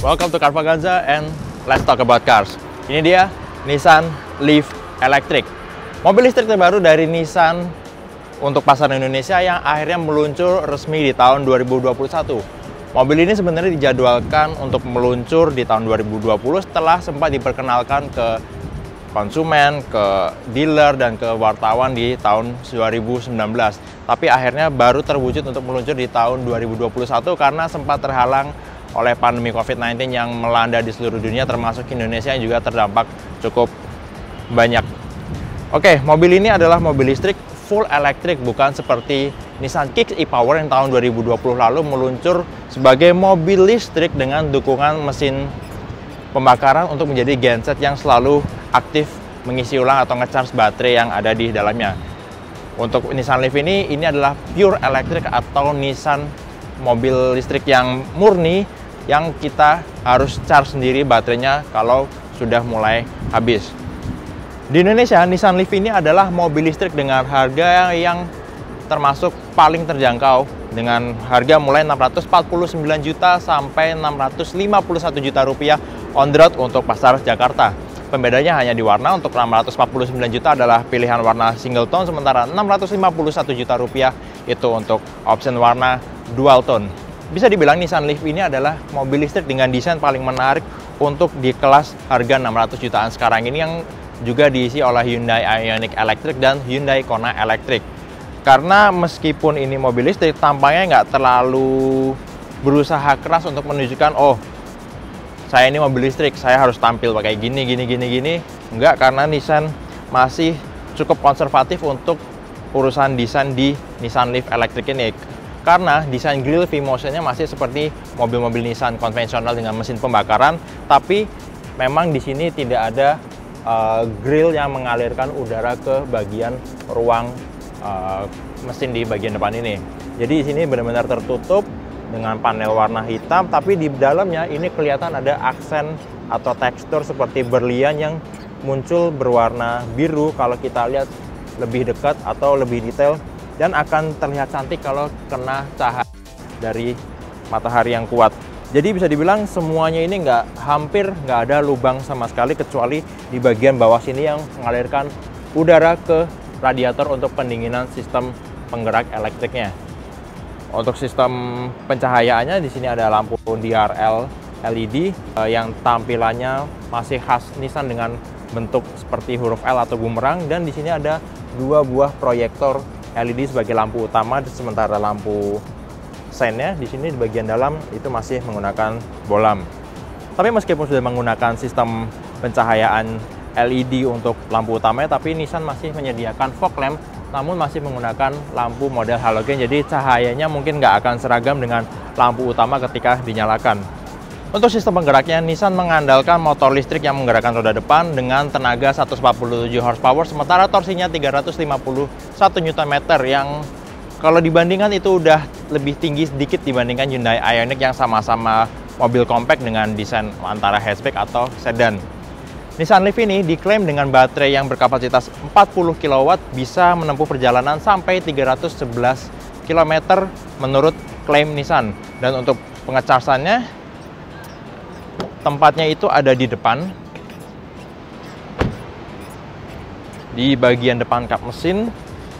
Welcome to Carvaganza and let's talk about cars. Ini dia Nissan Leaf Electric, mobil listrik terbaru dari Nissan untuk pasar Indonesia yang akhirnya meluncur resmi di tahun 2021. Mobil ini sebenarnya dijadwalkan untuk meluncur di tahun 2020 setelah sempat diperkenalkan ke konsumen, ke dealer, dan ke wartawan di tahun 2019. Tapi akhirnya baru terwujud untuk meluncur di tahun 2021 karena sempat terhalang oleh pandemi COVID-19 yang melanda di seluruh dunia, termasuk Indonesia yang juga terdampak cukup banyak. Oke, mobil ini adalah mobil listrik full elektrik, bukan seperti Nissan Kicks e-Power yang tahun 2020 lalu meluncur sebagai mobil listrik dengan dukungan mesin pembakaran untuk menjadi genset yang selalu aktif mengisi ulang atau nge-charge baterai yang ada di dalamnya. Untuk Nissan Leaf ini adalah pure electric atau Nissan mobil listrik yang murni yang kita harus charge sendiri baterainya kalau sudah mulai habis. Di Indonesia, Nissan Leaf ini adalah mobil listrik dengan harga yang termasuk paling terjangkau dengan harga mulai 649 juta sampai 651 juta rupiah on the road untuk pasar Jakarta. Pembedanya hanya di warna. Untuk 649 juta adalah pilihan warna single tone, sementara 651 juta rupiah itu untuk option warna dual tone. Bisa dibilang Nissan Leaf ini adalah mobil listrik dengan desain paling menarik untuk di kelas harga 600 jutaan sekarang ini, yang juga diisi oleh Hyundai Ioniq Electric dan Hyundai Kona Electric. Karena meskipun ini mobil listrik, tampaknya nggak terlalu berusaha keras untuk menunjukkan, oh, saya ini mobil listrik, saya harus tampil pakai gini. Enggak, karena Nissan masih cukup konservatif untuk urusan desain di Nissan Leaf Electric ini. Karena desain grill V-motion-nya masih seperti mobil-mobil Nissan konvensional dengan mesin pembakaran, tapi memang di sini tidak ada grill yang mengalirkan udara ke bagian ruang mesin di bagian depan ini. Jadi di sini benar-benar tertutup dengan panel warna hitam, tapi di dalamnya ini kelihatan ada aksen atau tekstur seperti berlian yang muncul berwarna biru kalau kita lihat lebih dekat atau lebih detail, dan akan terlihat cantik kalau kena cahaya dari matahari yang kuat. Jadi bisa dibilang semuanya ini hampir nggak ada lubang sama sekali, kecuali di bagian bawah sini yang mengalirkan udara ke radiator untuk pendinginan sistem penggerak elektriknya. Untuk sistem pencahayaannya di sini ada lampu DRL LED yang tampilannya masih khas Nissan dengan bentuk seperti huruf L atau bumerang, dan di sini ada dua buah proyektor LED sebagai lampu utama, sementara lampu seinnya di sini di bagian dalam itu masih menggunakan bolam. Tapi meskipun sudah menggunakan sistem pencahayaan LED untuk lampu utamanya, tapi Nissan masih menyediakan fog lamp, namun masih menggunakan lampu model halogen, jadi cahayanya mungkin nggak akan seragam dengan lampu utama ketika dinyalakan. Untuk sistem penggeraknya, Nissan mengandalkan motor listrik yang menggerakkan roda depan dengan tenaga 147 horsepower, sementara torsinya 351 Nm, yang kalau dibandingkan itu udah lebih tinggi sedikit dibandingkan Hyundai Ioniq yang sama-sama mobil compact dengan desain antara hatchback atau sedan. Nissan Leaf ini diklaim dengan baterai yang berkapasitas 40 kW bisa menempuh perjalanan sampai 311 km menurut klaim Nissan. Dan untuk pengecasannya, tempatnya itu ada di depan, di bagian depan kap mesin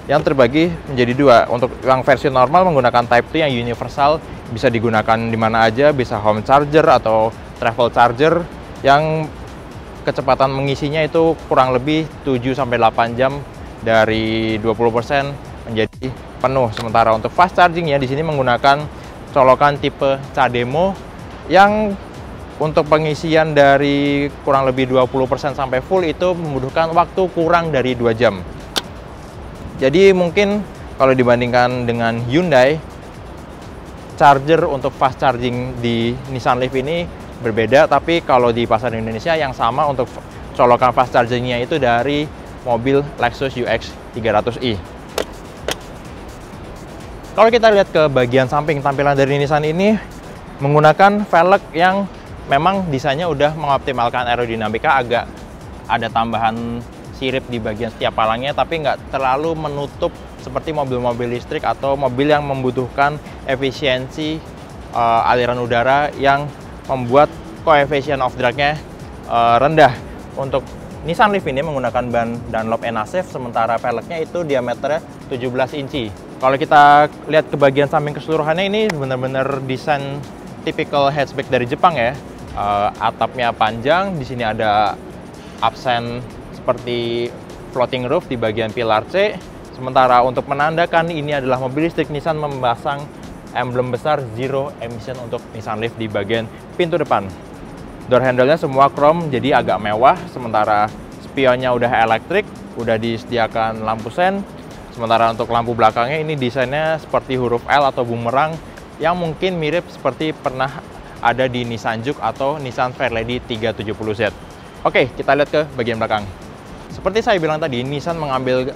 yang terbagi menjadi dua. Untuk yang versi normal menggunakan Type 2 yang universal, bisa digunakan di mana aja, bisa home charger atau travel charger yang kecepatan mengisinya itu kurang lebih 7-8 jam dari 20% menjadi penuh. Sementara untuk fast chargingnya di sini menggunakan colokan tipe CHAdeMO yang untuk pengisian dari kurang lebih 20% sampai full itu membutuhkan waktu kurang dari 2 jam. Jadi mungkin kalau dibandingkan dengan Hyundai, charger untuk fast charging di Nissan Leaf ini berbeda, tapi kalau di pasar Indonesia yang sama untuk colokan fast chargingnya itu dari mobil Lexus UX 300i. Kalau kita lihat ke bagian samping, tampilan dari Nissan ini menggunakan velg yang memang desainnya udah mengoptimalkan aerodinamika, agak ada tambahan sirip di bagian setiap palangnya, tapi nggak terlalu menutup seperti mobil-mobil listrik atau mobil yang membutuhkan efisiensi aliran udara yang membuat coefficient of drag-nya rendah. Untuk Nissan Leaf ini menggunakan ban Dunlop Enasave, sementara velgnya itu diameternya 17 inci. Kalau kita lihat ke bagian samping keseluruhannya, ini benar-benar desain typical hatchback dari Jepang ya. Atapnya panjang, di sini ada absen seperti floating roof di bagian pilar C. Sementara untuk menandakan ini adalah mobil listrik, Nissan memasang emblem besar Zero Emission untuk Nissan Leaf di bagian pintu depan. Door handle-nya semua chrome, jadi agak mewah. Sementara spionnya udah elektrik, udah disediakan lampu sen. Sementara untuk lampu belakangnya ini desainnya seperti huruf L atau bumerang, yang mungkin mirip seperti pernah ada di Nissan Juke atau Nissan Fairlady 370Z. Oke, kita lihat ke bagian belakang. Seperti saya bilang tadi, Nissan mengambil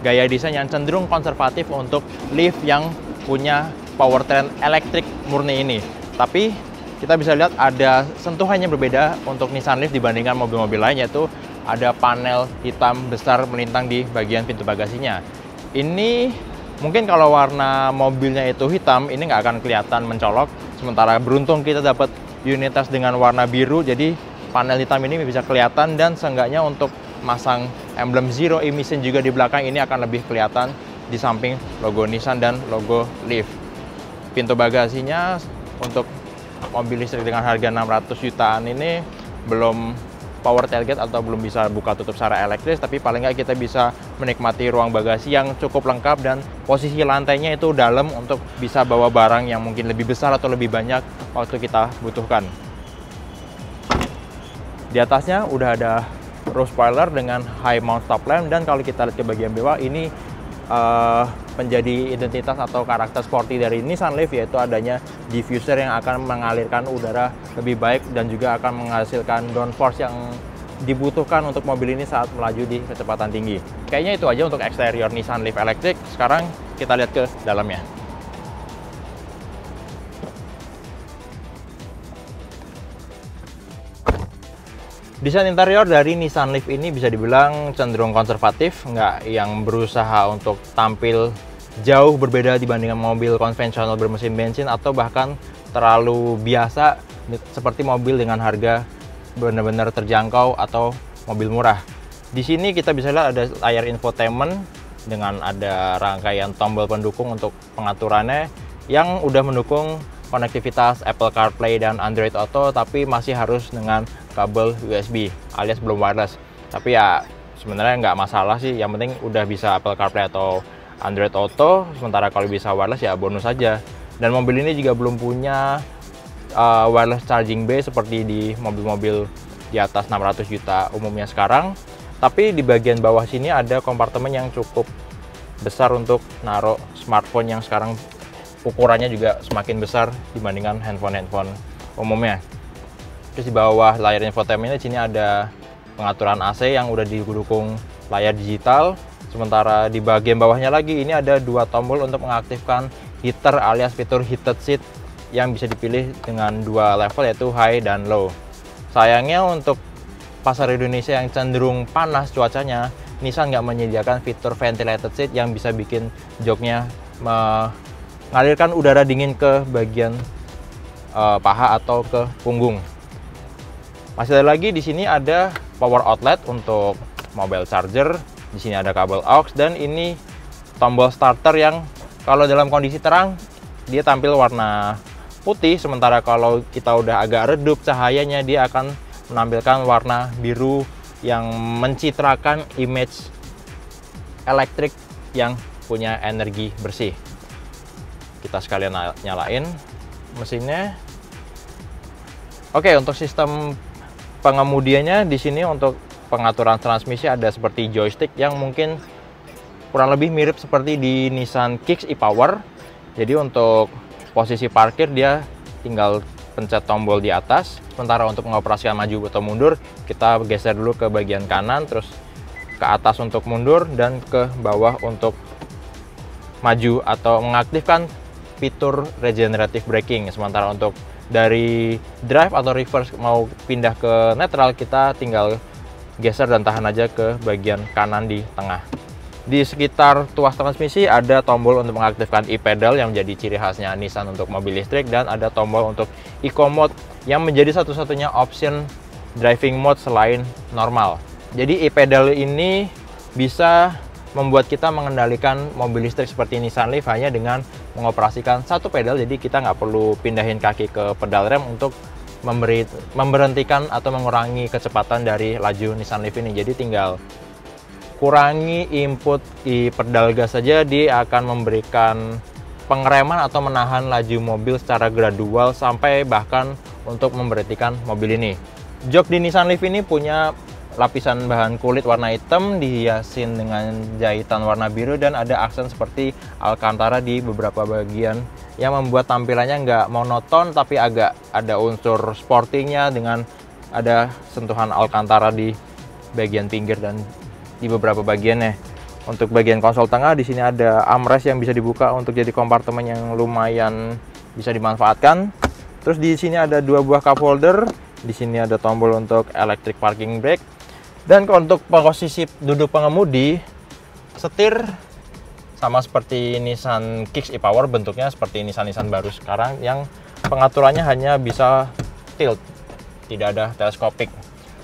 gaya desain yang cenderung konservatif untuk Leaf yang punya powertrain elektrik murni ini. Tapi kita bisa lihat ada sentuhannya berbeda untuk Nissan Leaf dibandingkan mobil-mobil lain, yaitu ada panel hitam besar melintang di bagian pintu bagasinya. Ini mungkin kalau warna mobilnya itu hitam, ini nggak akan kelihatan mencolok. Sementara beruntung kita dapat unitas dengan warna biru, jadi panel hitam ini bisa kelihatan, dan seenggaknya untuk masang emblem Zero Emission juga di belakang ini akan lebih kelihatan di samping logo Nissan dan logo Leaf. Pintu bagasinya untuk mobil listrik dengan harga 600 jutaan ini belum power tailgate atau belum bisa buka tutup secara elektris, tapi paling nggak kita bisa menikmati ruang bagasi yang cukup lengkap dan posisi lantainya itu dalam untuk bisa bawa barang yang mungkin lebih besar atau lebih banyak waktu kita butuhkan. Di atasnya udah ada roof spoiler dengan high mount stop lamp, dan kalau kita lihat ke bagian bawah ini menjadi identitas atau karakter sporty dari Nissan Leaf, yaitu adanya diffuser yang akan mengalirkan udara lebih baik dan juga akan menghasilkan downforce yang dibutuhkan untuk mobil ini saat melaju di kecepatan tinggi. Kayaknya itu aja untuk eksterior Nissan Leaf Electric. Sekarang kita lihat ke dalamnya. Desain interior dari Nissan Leaf ini bisa dibilang cenderung konservatif, nggak yang berusaha untuk tampil jauh berbeda dibandingkan mobil konvensional bermesin bensin, atau bahkan terlalu biasa seperti mobil dengan harga benar-benar terjangkau atau mobil murah. Di sini kita bisa lihat ada layar infotainment dengan ada rangkaian tombol pendukung untuk pengaturannya yang udah mendukung konektivitas Apple CarPlay dan Android Auto, tapi masih harus dengan kabel USB alias belum wireless. Tapi ya sebenarnya nggak masalah sih, yang penting udah bisa Apple CarPlay atau Android Auto. Sementara kalau bisa wireless ya bonus saja. Dan mobil ini juga belum punya wireless charging bay seperti di mobil-mobil di atas 600 juta umumnya sekarang. Tapi di bagian bawah sini ada kompartemen yang cukup besar untuk naruh smartphone yang sekarang ukurannya juga semakin besar dibandingkan handphone umumnya. Terus di bawah layar infotainment ini sini ada pengaturan AC yang udah didukung layar digital. Sementara di bagian bawahnya lagi ini ada dua tombol untuk mengaktifkan heater alias fitur heated seat yang bisa dipilih dengan dua level, yaitu high dan low. Sayangnya untuk pasar Indonesia yang cenderung panas cuacanya, Nissan nggak menyediakan fitur ventilated seat yang bisa bikin joknya mengalirkan udara dingin ke bagian paha atau ke punggung. Masih ada lagi di sini ada power outlet untuk mobile charger. Di sini ada kabel aux, dan ini tombol starter yang kalau dalam kondisi terang dia tampil warna putih, sementara kalau kita udah agak redup cahayanya dia akan menampilkan warna biru yang mencitrakan image elektrik yang punya energi bersih. Kita sekalian nyalain mesinnya. Oke, untuk sistem pengemudiannya di sini untuk pengaturan transmisi ada seperti joystick yang mungkin kurang lebih mirip seperti di Nissan Kicks e-Power. Jadi untuk posisi parkir dia tinggal pencet tombol di atas. Sementara untuk mengoperasikan maju atau mundur, kita geser dulu ke bagian kanan, terus ke atas untuk mundur, dan ke bawah untuk maju atau mengaktifkan fitur regenerative braking. Sementara untuk dari drive atau reverse mau pindah ke netral, kita tinggal geser dan tahan aja ke bagian kanan di tengah. Di sekitar tuas transmisi ada tombol untuk mengaktifkan e-pedal yang menjadi ciri khasnya Nissan untuk mobil listrik, dan ada tombol untuk eco mode yang menjadi satu-satunya option driving mode selain normal. Jadi e-pedal ini bisa membuat kita mengendalikan mobil listrik seperti Nissan Leaf hanya dengan mengoperasikan satu pedal. Jadi kita nggak perlu pindahin kaki ke pedal rem untuk memberhentikan atau mengurangi kecepatan dari laju Nissan Leaf ini. Jadi tinggal kurangi input di pedal gas saja, dia akan memberikan pengereman atau menahan laju mobil secara gradual sampai bahkan untuk memberhentikan mobil ini. Jok di Nissan Leaf ini punya lapisan bahan kulit warna hitam dihiasin dengan jahitan warna biru dan ada aksen seperti Alcantara di beberapa bagian yang membuat tampilannya nggak monoton tapi agak ada unsur sportingnya dengan ada sentuhan Alcantara di bagian pinggir dan di beberapa bagiannya. Untuk bagian konsol tengah di sini ada armrest yang bisa dibuka untuk jadi kompartemen yang lumayan bisa dimanfaatkan. Terus di sini ada dua buah cup holder. Di sini ada tombol untuk electric parking brake. Dan untuk posisi duduk pengemudi, setir sama seperti Nissan Kicks e-Power, bentuknya seperti Nissan baru sekarang yang pengaturannya hanya bisa tilt, tidak ada teleskopik.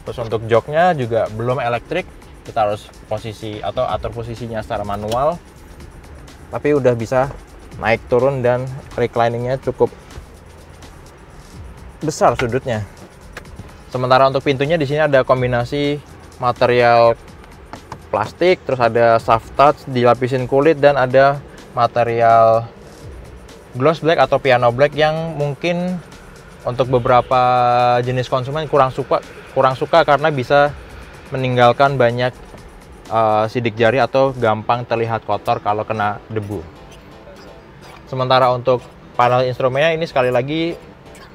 Terus untuk joknya juga belum elektrik, kita harus posisi atau atur posisinya secara manual. Tapi udah bisa naik turun dan recliningnya cukup besar sudutnya. Sementara untuk pintunya di sini ada kombinasi material plastik, terus ada soft touch dilapisin kulit dan ada material gloss black atau piano black yang mungkin untuk beberapa jenis konsumen kurang suka karena bisa meninggalkan banyak sidik jari atau gampang terlihat kotor kalau kena debu. Sementara untuk panel instrumennya ini sekali lagi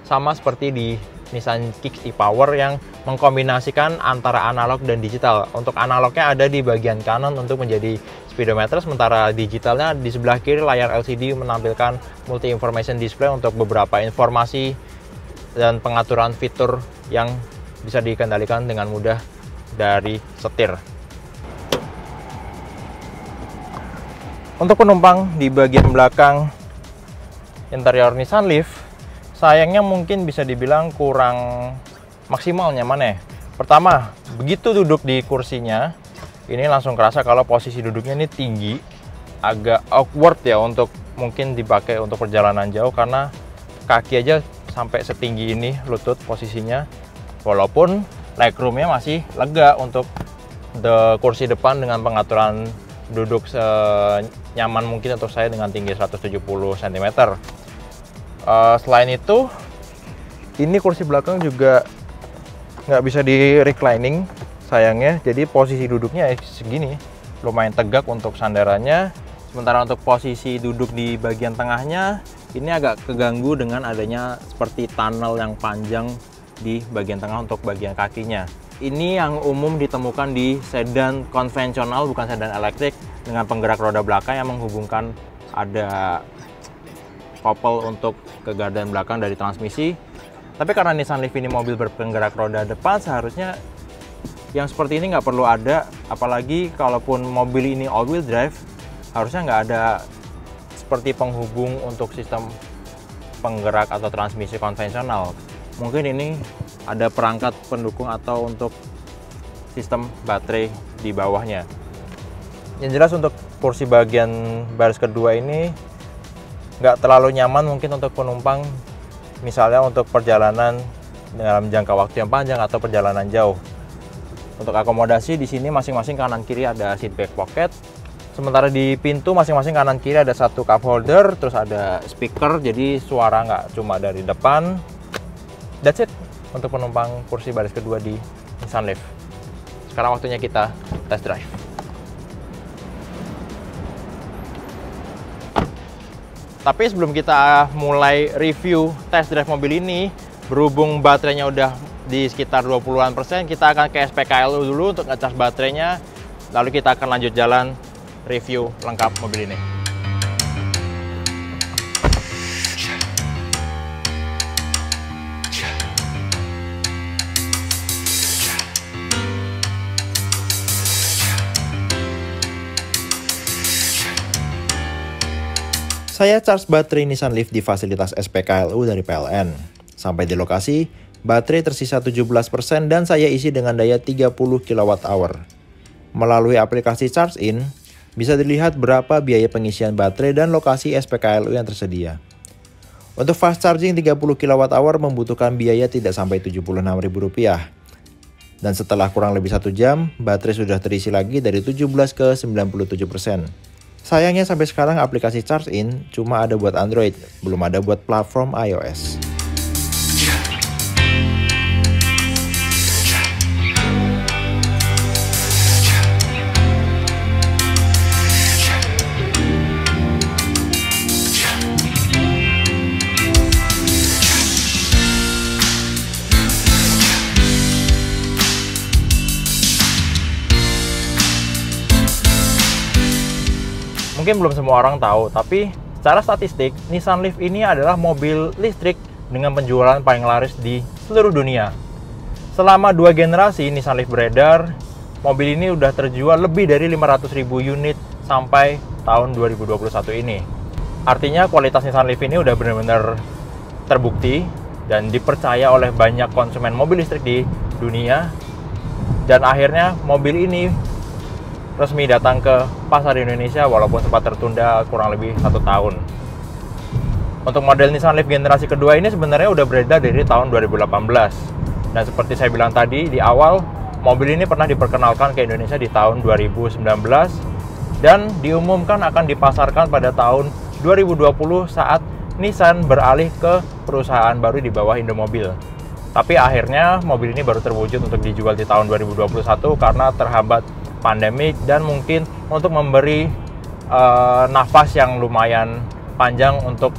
sama seperti di Nissan Kicks e-Power yang mengkombinasikan antara analog dan digital. Untuk analognya ada di bagian kanan untuk menjadi speedometer, sementara digitalnya di sebelah kiri layar LCD menampilkan multi information display untuk beberapa informasi dan pengaturan fitur yang bisa dikendalikan dengan mudah dari setir. Untuk penumpang di bagian belakang interior Nissan Leaf, sayangnya mungkin bisa dibilang kurang maksimal nyaman ya. Pertama, begitu duduk di kursinya, ini langsung kerasa kalau posisi duduknya ini tinggi, agak awkward ya untuk mungkin dipakai untuk perjalanan jauh karena kaki aja sampai setinggi ini lutut posisinya. Walaupun legroomnya masih lega untuk kursi depan dengan pengaturan duduk senyaman mungkin untuk saya dengan tinggi 170 cm. Selain itu, ini kursi belakang juga nggak bisa di reclining sayangnya, jadi posisi duduknya segini lumayan tegak untuk sandarannya. Sementara untuk posisi duduk di bagian tengahnya ini agak keganggu dengan adanya seperti tunnel yang panjang di bagian tengah untuk bagian kakinya. Ini yang umum ditemukan di sedan konvensional, bukan sedan elektrik, dengan penggerak roda belakang yang menghubungkan ada couple untuk ke gardan belakang dari transmisi. Tapi karena Nissan Leaf ini mobil berpenggerak roda depan, seharusnya yang seperti ini nggak perlu ada. Apalagi kalaupun mobil ini all-wheel drive, harusnya nggak ada seperti penghubung untuk sistem penggerak atau transmisi konvensional. Mungkin ini ada perangkat pendukung atau untuk sistem baterai di bawahnya. Yang jelas untuk kursi bagian baris kedua ini nggak terlalu nyaman mungkin untuk penumpang, misalnya untuk perjalanan dalam jangka waktu yang panjang atau perjalanan jauh. Untuk akomodasi di sini masing-masing kanan kiri ada seat back pocket. Sementara di pintu masing-masing kanan kiri ada satu cup holder, terus ada speaker, jadi suara nggak cuma dari depan. That's it untuk penumpang kursi baris kedua di Nissan Leaf. Sekarang waktunya kita test drive. Tapi sebelum kita mulai review test drive mobil ini, berhubung baterainya udah di sekitar 20-an%, kita akan ke SPKLU dulu untuk ngecas baterainya. Lalu kita akan lanjut jalan review lengkap mobil ini. Saya charge baterai Nissan Leaf di fasilitas SPKLU dari PLN. Sampai di lokasi, baterai tersisa 17% dan saya isi dengan daya 30 kWh. Melalui aplikasi ChargeIn, bisa dilihat berapa biaya pengisian baterai dan lokasi SPKLU yang tersedia. Untuk fast charging 30 kWh membutuhkan biaya tidak sampai Rp76.000. Dan setelah kurang lebih 1 jam, baterai sudah terisi lagi dari 17 ke 97%. Sayangnya sampai sekarang aplikasi ChargeIn cuma ada buat Android, belum ada buat platform iOS. Mungkin belum semua orang tahu, tapi secara statistik, Nissan Leaf ini adalah mobil listrik dengan penjualan paling laris di seluruh dunia. Selama 2 generasi Nissan Leaf beredar, mobil ini udah terjual lebih dari 500.000 unit sampai tahun 2021 ini. Artinya kualitas Nissan Leaf ini udah benar-benar terbukti dan dipercaya oleh banyak konsumen mobil listrik di dunia. Dan akhirnya mobil ini resmi datang ke pasar Indonesia walaupun sempat tertunda kurang lebih 1 tahun. Untuk model Nissan Leaf generasi kedua ini sebenarnya udah beredar dari tahun 2018. Dan seperti saya bilang tadi di awal, mobil ini pernah diperkenalkan ke Indonesia di tahun 2019 dan diumumkan akan dipasarkan pada tahun 2020 saat Nissan beralih ke perusahaan baru di bawah Indomobil. Tapi akhirnya mobil ini baru terwujud untuk dijual di tahun 2021 karena terhambat pandemik dan mungkin untuk memberi nafas yang lumayan panjang untuk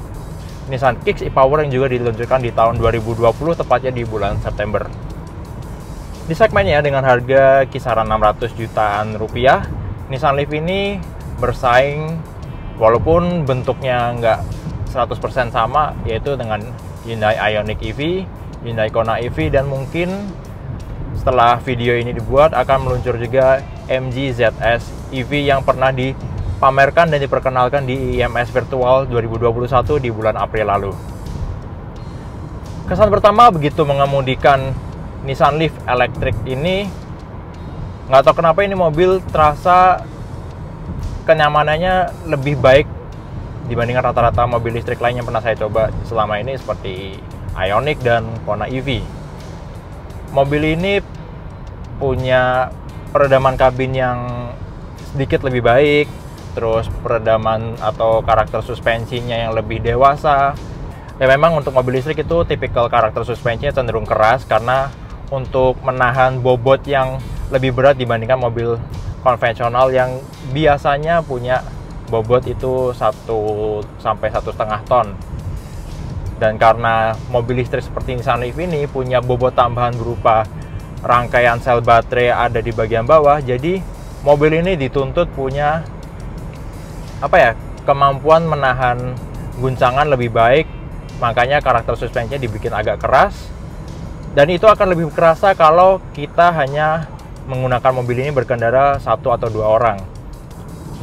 Nissan Kicks e-Power yang juga diluncurkan di tahun 2020 tepatnya di bulan September. Di segmennya dengan harga kisaran 600 jutaan rupiah, Nissan Leaf ini bersaing walaupun bentuknya nggak 100% sama, yaitu dengan Hyundai Ioniq EV, Hyundai Kona EV, dan mungkin setelah video ini dibuat akan meluncur juga MG ZS EV yang pernah dipamerkan dan diperkenalkan di IMS Virtual 2021 di bulan April lalu. Kesan pertama begitu mengemudikan Nissan Leaf Electric ini, nggak tahu kenapa ini mobil terasa kenyamanannya lebih baik dibandingkan rata-rata mobil listrik lain yang pernah saya coba selama ini seperti Ioniq dan Kona EV. Mobil ini punya peredaman kabin yang sedikit lebih baik, terus peredaman atau karakter suspensinya yang lebih dewasa. Ya memang untuk mobil listrik itu tipikal karakter suspensinya cenderung keras karena untuk menahan bobot yang lebih berat dibandingkan mobil konvensional yang biasanya punya bobot itu 1 sampai 1,5 ton. Dan karena mobil listrik seperti Nissan Leaf ini punya bobot tambahan berupa rangkaian sel baterai ada di bagian bawah, jadi mobil ini dituntut punya kemampuan menahan guncangan lebih baik, makanya karakter suspensinya dibikin agak keras. Dan itu akan lebih kerasa kalau kita hanya menggunakan mobil ini berkendara 1 atau 2 orang.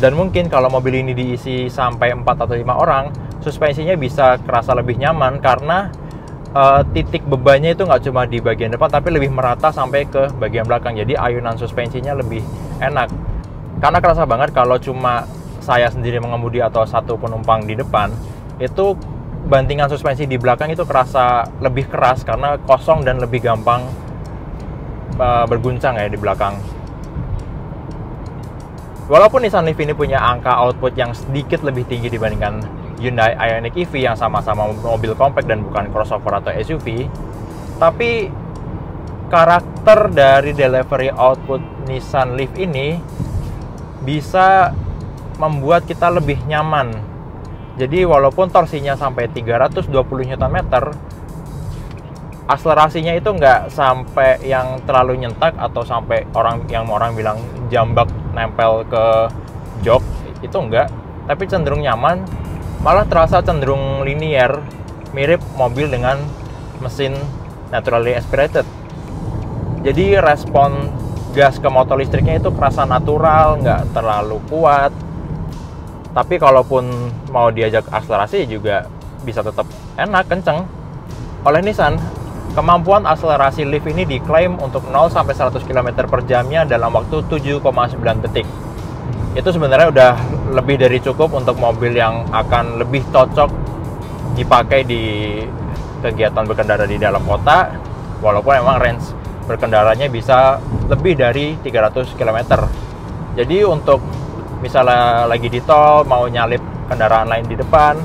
Dan mungkin kalau mobil ini diisi sampai 4 atau 5 orang, suspensinya bisa kerasa lebih nyaman karena titik bebannya itu nggak cuma di bagian depan tapi lebih merata sampai ke bagian belakang, jadi ayunan suspensinya lebih enak. Karena kerasa banget kalau cuma saya sendiri mengemudi atau 1 penumpang di depan, itu bantingan suspensi di belakang itu kerasa lebih keras karena kosong dan lebih gampang berguncang ya di belakang. Walaupun Nissan Leaf ini punya angka output yang sedikit lebih tinggi dibandingkan Hyundai Ioniq EV yang sama-sama mobil compact dan bukan crossover atau SUV, tapi karakter dari delivery output Nissan Leaf ini bisa membuat kita lebih nyaman. Jadi walaupun torsinya sampai 320 Nm, akselerasinya itu nggak sampai yang terlalu nyentak atau sampai orang bilang jambak nempel ke jok, itu enggak, tapi cenderung nyaman, malah terasa cenderung linear, mirip mobil dengan mesin naturally aspirated. Jadi respon gas ke motor listriknya itu kerasa natural, nggak terlalu kuat. Tapi kalaupun mau diajak akselerasi juga bisa tetap enak, kenceng. oleh Nissan, kemampuan akselerasi Leaf ini diklaim untuk 0-100 km per jamnya dalam waktu 7,9 detik. Itu sebenarnya udah lebih dari cukup untuk mobil yang akan lebih cocok dipakai di kegiatan berkendara di dalam kota, walaupun emang range berkendaranya bisa lebih dari 300 km. Jadi untuk misalnya lagi di tol, mau nyalip kendaraan lain di depan,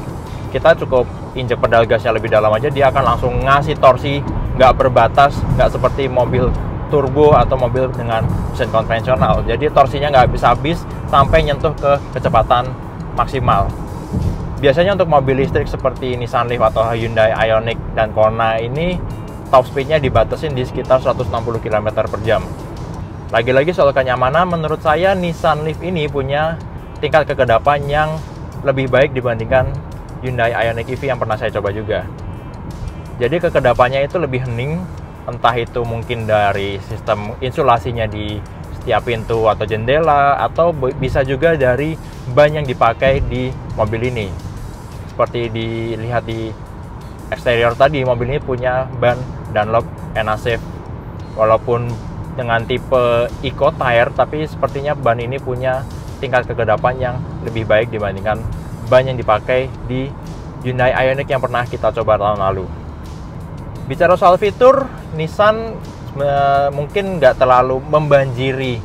kita cukup injek pedal gasnya lebih dalam aja, dia akan langsung ngasih torsi nggak berbatas, nggak seperti mobil turbo atau mobil dengan mesin konvensional. Jadi torsinya nggak habis-habis sampai nyentuh ke kecepatan maksimal. Biasanya untuk mobil listrik seperti Nissan Leaf atau Hyundai Ioniq dan Kona ini top speednya dibatasin di sekitar 160 km per jam. Lagi-lagi soal kenyamanan, menurut saya Nissan Leaf ini punya tingkat kekedapan yang lebih baik dibandingkan Hyundai Ioniq EV yang pernah saya coba juga. Jadi kekedapannya itu lebih hening, entah itu mungkin dari sistem insulasinya di setiap pintu atau jendela, atau bisa juga dari ban yang dipakai di mobil ini. Seperti dilihat di eksterior tadi, mobil ini punya ban Dunlop NA-Safe. Walaupun dengan tipe Eco Tire, tapi sepertinya ban ini punya tingkat kekedapan yang lebih baik dibandingkan ban yang dipakai di Hyundai Ioniq yang pernah kita coba tahun lalu. Bicara soal fitur, Nissan mungkin nggak terlalu membanjiri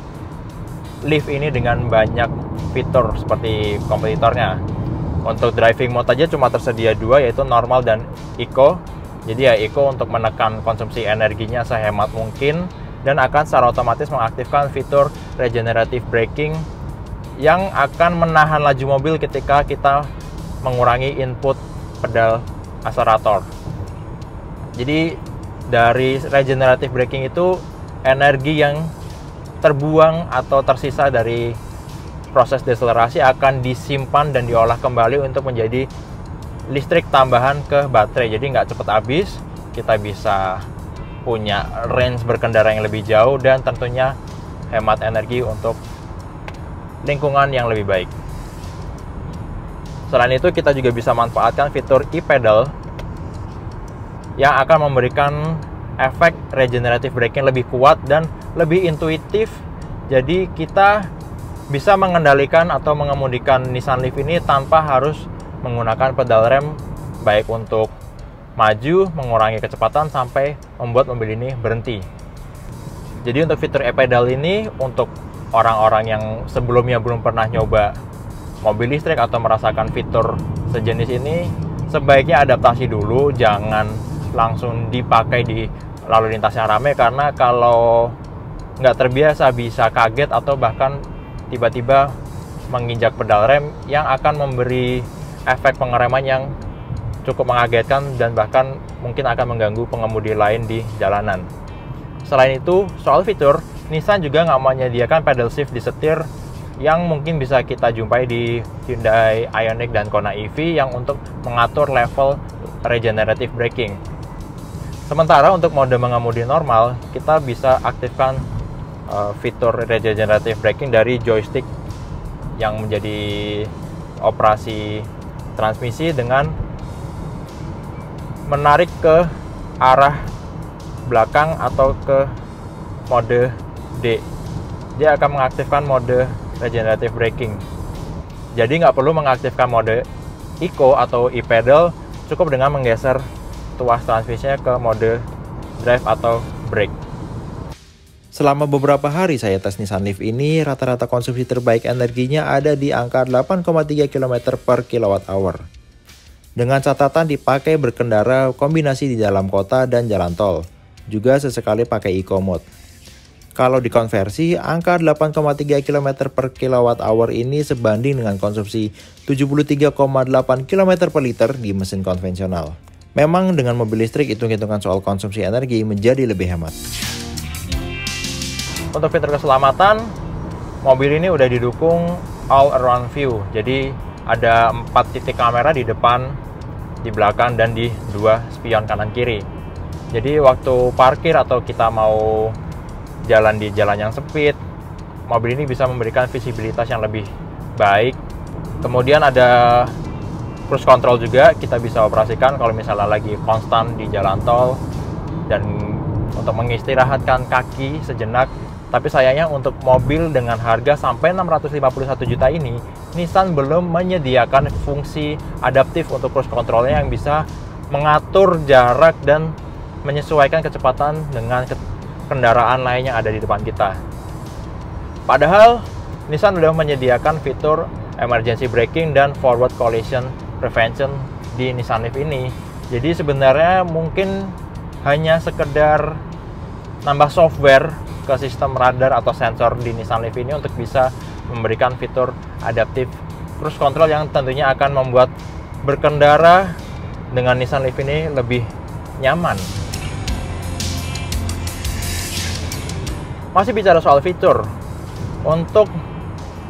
Leaf ini dengan banyak fitur seperti kompetitornya. Untuk driving mode aja cuma tersedia dua, yaitu normal dan eco. Jadi ya eco untuk menekan konsumsi energinya sehemat mungkin, dan akan secara otomatis mengaktifkan fitur regenerative braking yang akan menahan laju mobil ketika kita mengurangi input pedal akselerator. Jadi dari regenerative braking itu energi yang terbuang atau tersisa dari proses deselerasi akan disimpan dan diolah kembali untuk menjadi listrik tambahan ke baterai. Jadi nggak cepat habis, kita bisa punya range berkendara yang lebih jauh dan tentunya hemat energi untuk lingkungan yang lebih baik. Selain itu, kita juga bisa manfaatkan fitur e-pedal yang akan memberikan efek regenerative braking lebih kuat dan lebih intuitif. Jadi kita bisa mengendalikan atau mengemudikan Nissan Leaf ini tanpa harus menggunakan pedal rem, baik untuk maju, mengurangi kecepatan, sampai membuat mobil ini berhenti. Jadi untuk fitur e-pedal ini, untuk orang-orang yang sebelumnya belum pernah nyoba mobil listrik atau merasakan fitur sejenis ini, sebaiknya adaptasi dulu, jangan langsung dipakai di lalu lintas yang ramai, karena kalau nggak terbiasa bisa kaget atau bahkan tiba-tiba menginjak pedal rem yang akan memberi efek pengereman yang cukup mengagetkan dan bahkan mungkin akan mengganggu pengemudi lain di jalanan. Selain itu, soal fitur, Nissan juga nggak menyediakan pedal shift di setir yang mungkin bisa kita jumpai di Hyundai Ioniq dan Kona EV yang untuk mengatur level regenerative braking. Sementara untuk mode mengemudi normal, kita bisa aktifkan fitur regenerative braking dari joystick yang menjadi operasi transmisi dengan menarik ke arah belakang atau ke mode D. Dia akan mengaktifkan mode regenerative braking. Jadi nggak perlu mengaktifkan mode eco atau e-pedal, cukup dengan menggeser tuas transmisinya ke mode drive atau brake. Selama beberapa hari saya tes Nissan Leaf ini, rata-rata konsumsi terbaik energinya ada di angka 8,3 km per kWh. Dengan catatan dipakai berkendara kombinasi di dalam kota dan jalan tol, juga sesekali pakai eco mode. Kalau dikonversi, angka 8,3 km per kWh ini sebanding dengan konsumsi 73,8 km per liter di mesin konvensional. Memang dengan mobil listrik, hitung-hitungan soal konsumsi energi menjadi lebih hemat. Untuk fitur keselamatan, mobil ini udah didukung all around view. Jadi ada 4 titik kamera di depan, di belakang, dan di 2 spion kanan kiri. Jadi waktu parkir atau kita mau jalan di jalan yang sempit, mobil ini bisa memberikan visibilitas yang lebih baik. Kemudian ada Cruise control juga kita bisa operasikan kalau misalnya lagi konstan di jalan tol dan untuk mengistirahatkan kaki sejenak. Tapi sayangnya untuk mobil dengan harga sampai 651 juta ini, Nissan belum menyediakan fungsi adaptif untuk cruise controlnya yang bisa mengatur jarak dan menyesuaikan kecepatan dengan kendaraan lain yang ada di depan kita. Padahal Nissan sudah menyediakan fitur emergency braking dan forward collision prevention di Nissan Leaf ini. Jadi sebenarnya mungkin hanya sekedar nambah software ke sistem radar atau sensor di Nissan Leaf ini untuk bisa memberikan fitur adaptif cruise control yang tentunya akan membuat berkendara dengan Nissan Leaf ini lebih nyaman. Masih bicara soal fitur, untuk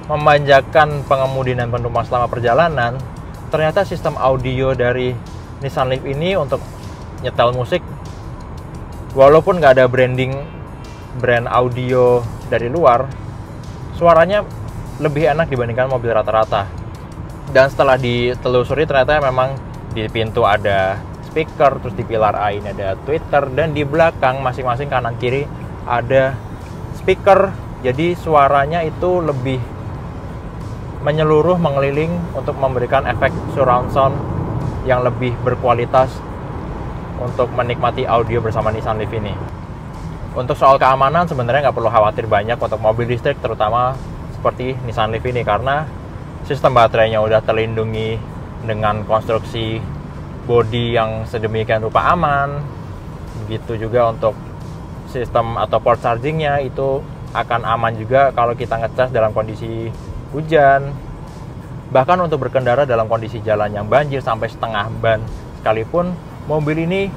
memanjakan pengemudi dan penumpang selama perjalanan, ternyata sistem audio dari Nissan Leaf ini untuk nyetel musik, walaupun nggak ada brand audio dari luar, suaranya lebih enak dibandingkan mobil rata-rata. Dan setelah ditelusuri ternyata memang di pintu ada speaker, terus di pilar A ini ada tweeter, dan di belakang masing-masing kanan kiri ada speaker. Jadi suaranya itu lebih menyeluruh, mengeliling untuk memberikan efek surround sound yang lebih berkualitas untuk menikmati audio bersama Nissan Leaf ini. Untuk soal keamanan sebenarnya nggak perlu khawatir banyak untuk mobil listrik, terutama seperti Nissan Leaf ini, karena sistem baterainya udah terlindungi dengan konstruksi bodi yang sedemikian rupa aman. Begitu juga untuk sistem atau port chargingnya itu akan aman juga kalau kita ngecas dalam kondisi hujan. Bahkan untuk berkendara dalam kondisi jalan yang banjir sampai setengah ban sekalipun, mobil ini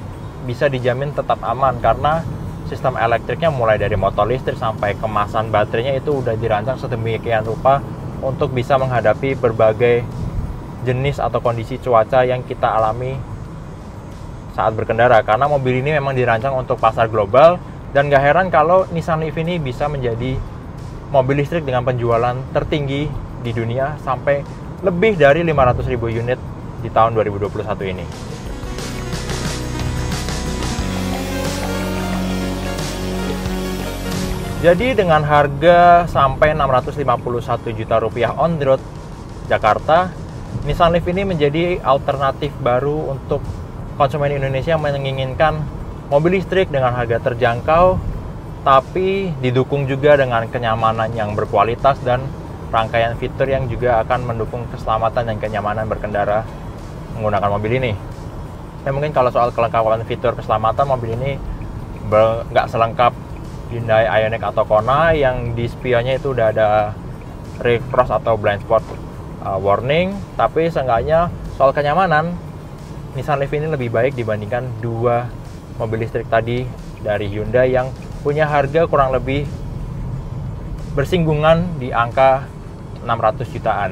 bisa dijamin tetap aman karena sistem elektriknya mulai dari motor listrik sampai kemasan baterainya itu udah dirancang sedemikian rupa untuk bisa menghadapi berbagai jenis atau kondisi cuaca yang kita alami saat berkendara. Karena mobil ini memang dirancang untuk pasar global, dan gak heran kalau Nissan Leaf ini bisa menjadi mobil listrik dengan penjualan tertinggi di dunia sampai lebih dari 500.000 unit di tahun 2021 ini. Jadi dengan harga sampai 651 juta rupiah on the road Jakarta, Nissan Leaf ini menjadi alternatif baru untuk konsumen Indonesia yang menginginkan mobil listrik dengan harga terjangkau, tapi didukung juga dengan kenyamanan yang berkualitas dan rangkaian fitur yang juga akan mendukung keselamatan dan kenyamanan berkendara menggunakan mobil ini. Dan mungkin kalau soal kelengkapan fitur keselamatan, mobil ini nggak selengkap Hyundai Ioniq atau Kona yang di spionnya itu udah ada rear cross atau blind spot warning, tapi seenggaknya soal kenyamanan Nissan Leaf ini lebih baik dibandingkan dua mobil listrik tadi dari Hyundai yang punya harga kurang lebih bersinggungan di angka 600 jutaan.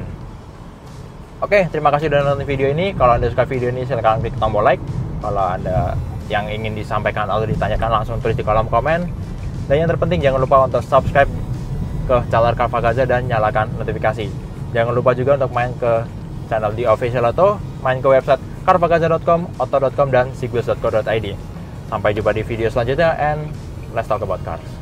Oke, terima kasih sudah nonton video ini. Kalau Anda suka video ini silahkan klik tombol like. Kalau Anda yang ingin disampaikan atau ditanyakan langsung tulis di kolom komen. Dan yang terpenting jangan lupa untuk subscribe ke channel Carvagaza dan nyalakan notifikasi. Jangan lupa juga untuk main ke channel The Official Auto, main ke website carvagaza.com, auto.com, dan sigwheels.co.id. Sampai jumpa di video selanjutnya, and let's talk about cars.